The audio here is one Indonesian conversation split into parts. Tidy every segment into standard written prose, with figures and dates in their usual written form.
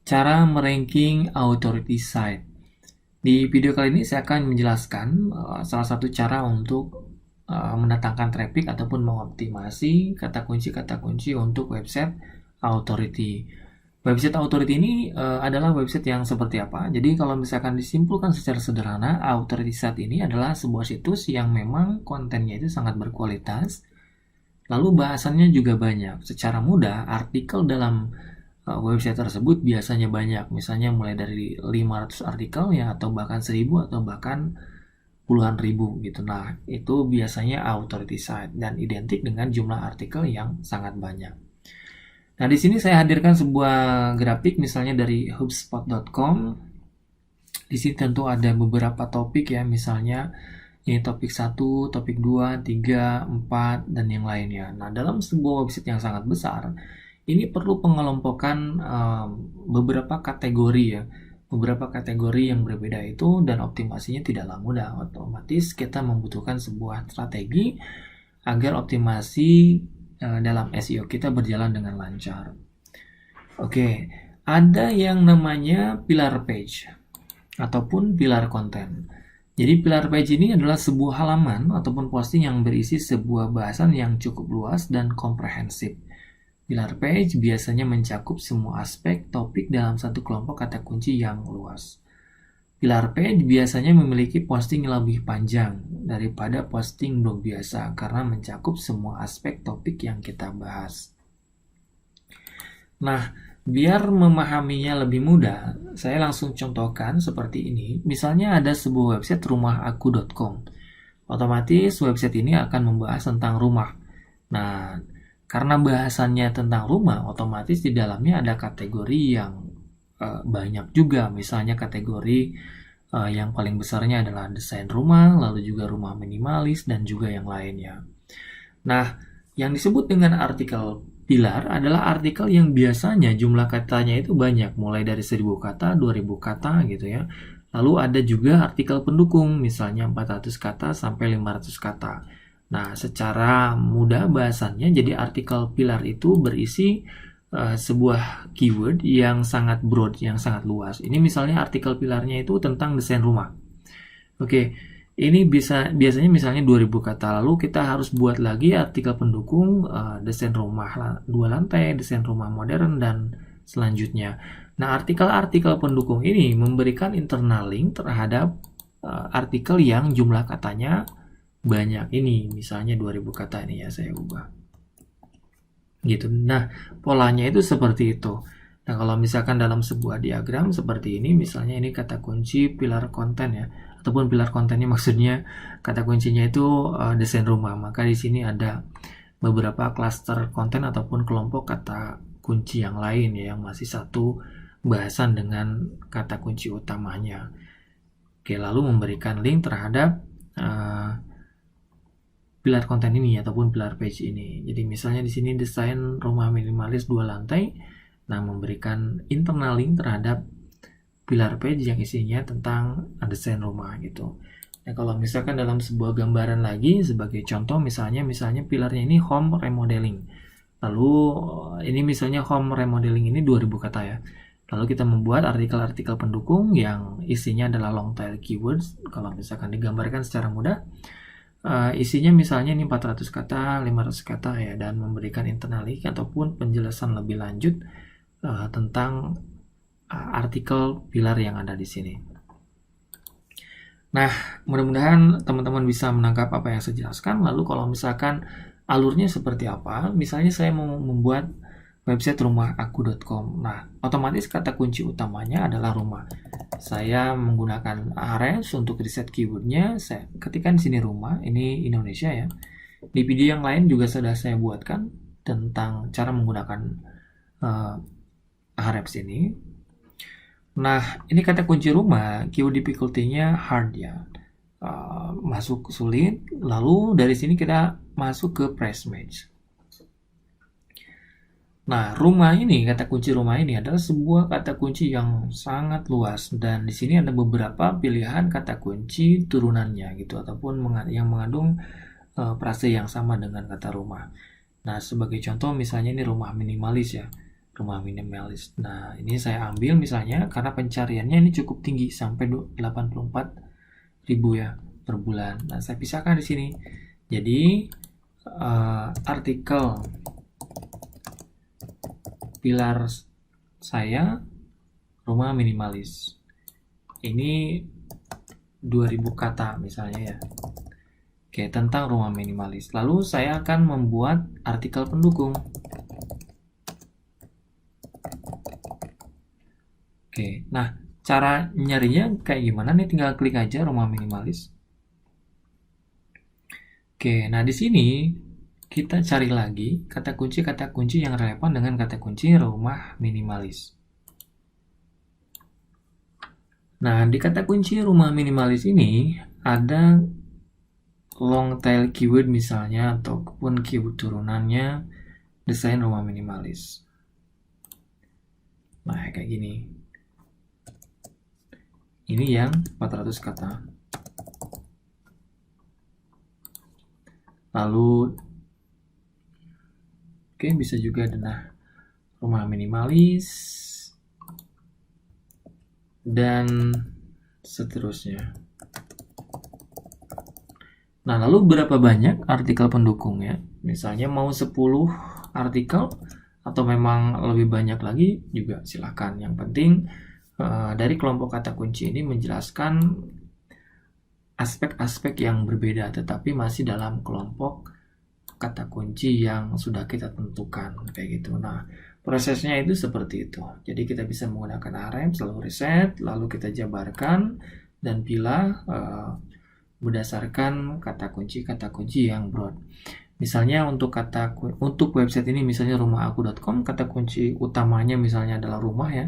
Cara meranking authority site. Di video kali ini saya akan menjelaskan salah satu cara untuk mendatangkan traffic ataupun mengoptimasi kata kunci untuk website authority. Website authority ini adalah website yang seperti apa? Jadi kalau misalkan disimpulkan secara sederhana, authority site ini adalah sebuah situs yang memang kontennya itu sangat berkualitas, lalu bahasannya juga banyak. Secara mudah, artikel dalam website tersebut biasanya banyak, misalnya mulai dari 500 artikel ya, atau bahkan 1000 atau bahkan puluhan ribu gitu. Nah, itu biasanya authority site dan identik dengan jumlah artikel yang sangat banyak. Nah, di sini saya hadirkan sebuah grafik misalnya dari hubspot.com. Di sini tentu ada beberapa topik ya, misalnya ini topik 1, topik 2, 3, 4, dan yang lainnya. Nah, dalam sebuah website yang sangat besar, ini perlu pengelompokan beberapa kategori ya, beberapa kategori yang berbeda itu, dan optimasinya tidaklah mudah. Otomatis kita membutuhkan sebuah strategi agar optimasi dalam SEO kita berjalan dengan lancar. Oke, ada yang namanya pilar page ataupun pilar konten. Jadi pilar page ini adalah sebuah halaman ataupun posting yang berisi sebuah bahasan yang cukup luas dan komprehensif. Pilar page biasanya mencakup semua aspek topik dalam satu kelompok kata kunci yang luas. Pilar page biasanya memiliki posting yang lebih panjang daripada posting blog biasa karena mencakup semua aspek topik yang kita bahas. Nah, biar memahaminya lebih mudah, saya langsung contohkan seperti ini. Misalnya ada sebuah website rumahaku.com. Otomatis website ini akan membahas tentang rumah. Nah, karena bahasannya tentang rumah, otomatis di dalamnya ada kategori yang banyak juga. Misalnya kategori yang paling besarnya adalah desain rumah, lalu juga rumah minimalis, dan juga yang lainnya. Nah, yang disebut dengan artikel pilar adalah artikel yang biasanya jumlah katanya itu banyak, mulai dari 1000 kata, 2000 kata gitu ya. Lalu ada juga artikel pendukung, misalnya 400 kata sampai 500 kata. Nah, secara mudah bahasannya, jadi artikel pilar itu berisi sebuah keyword yang sangat broad, yang sangat luas. Ini misalnya artikel pilarnya itu tentang desain rumah. Oke, ini biasanya misalnya 2000 kata. Lalu kita harus buat lagi artikel pendukung desain rumah 2 lantai, desain rumah modern, dan selanjutnya. Nah, artikel-artikel pendukung ini memberikan internal link terhadap artikel yang jumlah katanya banyak. Ini misalnya 2000 kata, ini ya saya ubah gitu. Nah, polanya itu seperti itu. Nah, kalau misalkan dalam sebuah diagram seperti ini, misalnya ini kata kunci pilar konten ya, ataupun pilar kontennya maksudnya kata kuncinya itu desain rumah. Maka di sini ada beberapa klaster konten ataupun kelompok kata kunci yang lain ya, yang masih satu bahasan dengan kata kunci utamanya. Oke, lalu memberikan link terhadap pilar konten ini ataupun pilar page ini. Jadi misalnya di sini desain rumah minimalis 2 lantai, nah memberikan internal link terhadap pilar page yang isinya tentang desain rumah gitu. Nah, kalau misalkan dalam sebuah gambaran lagi sebagai contoh, misalnya pilarnya ini home remodeling. Lalu ini misalnya home remodeling ini 2000 kata ya. Lalu kita membuat artikel-artikel pendukung yang isinya adalah long tail keywords. Kalau misalkan digambarkan secara mudah, isinya misalnya ini 400 kata, 500 kata ya, dan memberikan internal link ataupun penjelasan lebih lanjut tentang artikel pilar yang ada di sini. Nah, mudah-mudahan teman-teman bisa menangkap apa yang saya jelaskan. Lalu kalau misalkan alurnya seperti apa, misalnya saya mau membuat website rumahaku.com. Nah, otomatis kata kunci utamanya adalah rumah. Saya menggunakan Ahrefs untuk riset keywordnya. Saya ketikkan di sini rumah, ini Indonesia ya. Di video yang lain juga sudah saya buatkan tentang cara menggunakan Ahrefs ini. Nah, ini kata kunci rumah, keyword difficulty-nya hard ya. Masuk sulit. Lalu dari sini kita masuk ke price match. Nah, rumah ini, kata kunci rumah ini adalah sebuah kata kunci yang sangat luas, dan di sini ada beberapa pilihan kata kunci turunannya gitu, ataupun yang mengandung frase yang sama dengan kata rumah. Nah, sebagai contoh misalnya ini rumah minimalis ya. rumah minimalis. Nah, ini saya ambil misalnya karena pencariannya ini cukup tinggi sampai 84.000 ya per bulan. Nah, saya pisahkan di sini. Jadi artikel pilar saya rumah minimalis. Ini 2000 kata misalnya ya. Oke, tentang rumah minimalis. Lalu saya akan membuat artikel pendukung. Oke, nah cara nyarinya kayak gimana nih? Tinggal klik aja rumah minimalis. Oke, nah di sini kita cari lagi kata kunci yang relevan dengan kata kunci rumah minimalis. Nah, di kata kunci rumah minimalis ini ada long tail keyword misalnya ataupun keyword turunannya desain rumah minimalis. Nah, kayak gini. Ini yang 400 kata. Lalu oke, bisa juga denah rumah minimalis dan seterusnya. Nah, lalu berapa banyak artikel pendukungnya? Misalnya mau 10 artikel atau memang lebih banyak lagi juga silakan. Yang penting dari kelompok kata kunci ini menjelaskan aspek-aspek yang berbeda tetapi masih dalam kelompok kata kunci yang sudah kita tentukan kayak gitu. Nah, prosesnya itu seperti itu. Jadi kita bisa menggunakan ARM selalu reset, lalu kita jabarkan dan pilih berdasarkan kata kunci yang broad. Misalnya untuk website ini misalnya rumahaku.com, kata kunci utamanya misalnya adalah rumah ya.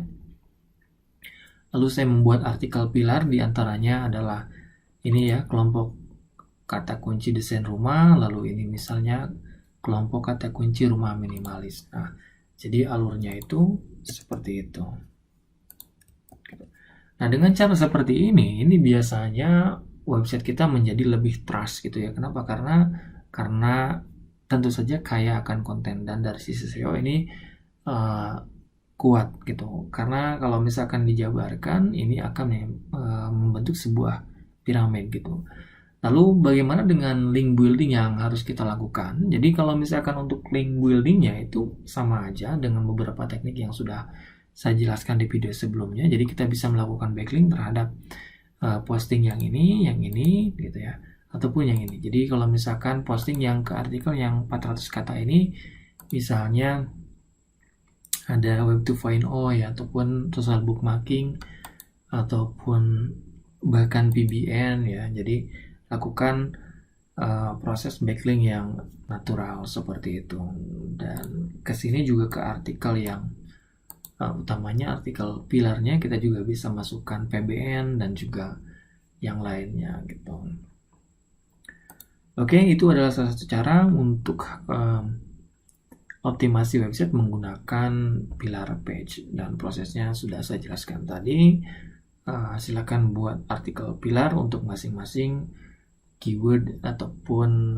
Lalu saya membuat artikel pilar, diantaranya adalah ini ya, kelompok kata kunci desain rumah, lalu ini misalnya kelompok kata kunci rumah minimalis. Nah, jadi alurnya itu seperti itu. Nah, dengan cara seperti ini biasanya website kita menjadi lebih trust gitu ya. Kenapa? Karena tentu saja kaya akan konten dan dari sisi SEO ini kuat gitu. Karena kalau misalkan dijabarkan ini akan membentuk sebuah piramid gitu. Lalu bagaimana dengan link building yang harus kita lakukan? Jadi kalau misalkan untuk link buildingnya itu sama aja dengan beberapa teknik yang sudah saya jelaskan di video sebelumnya. Jadi kita bisa melakukan backlink terhadap posting yang ini gitu ya, ataupun yang ini. Jadi kalau misalkan posting yang ke artikel yang 400 kata ini, misalnya ada Web 2.0 ya, ataupun social bookmarking, ataupun bahkan PBN ya. Jadi lakukan proses backlink yang natural seperti itu. Dan kesini juga ke artikel yang utamanya artikel pilarnya kita juga bisa masukkan PBN dan juga yang lainnya gitu. Oke, itu adalah salah satu cara untuk optimasi website menggunakan pilar page dan prosesnya sudah saya jelaskan tadi. Silakan buat artikel pilar untuk masing-masing keyword ataupun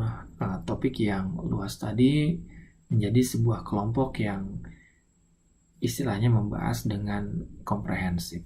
topik yang luas tadi menjadi sebuah kelompok yang istilahnya membahas dengan komprehensif.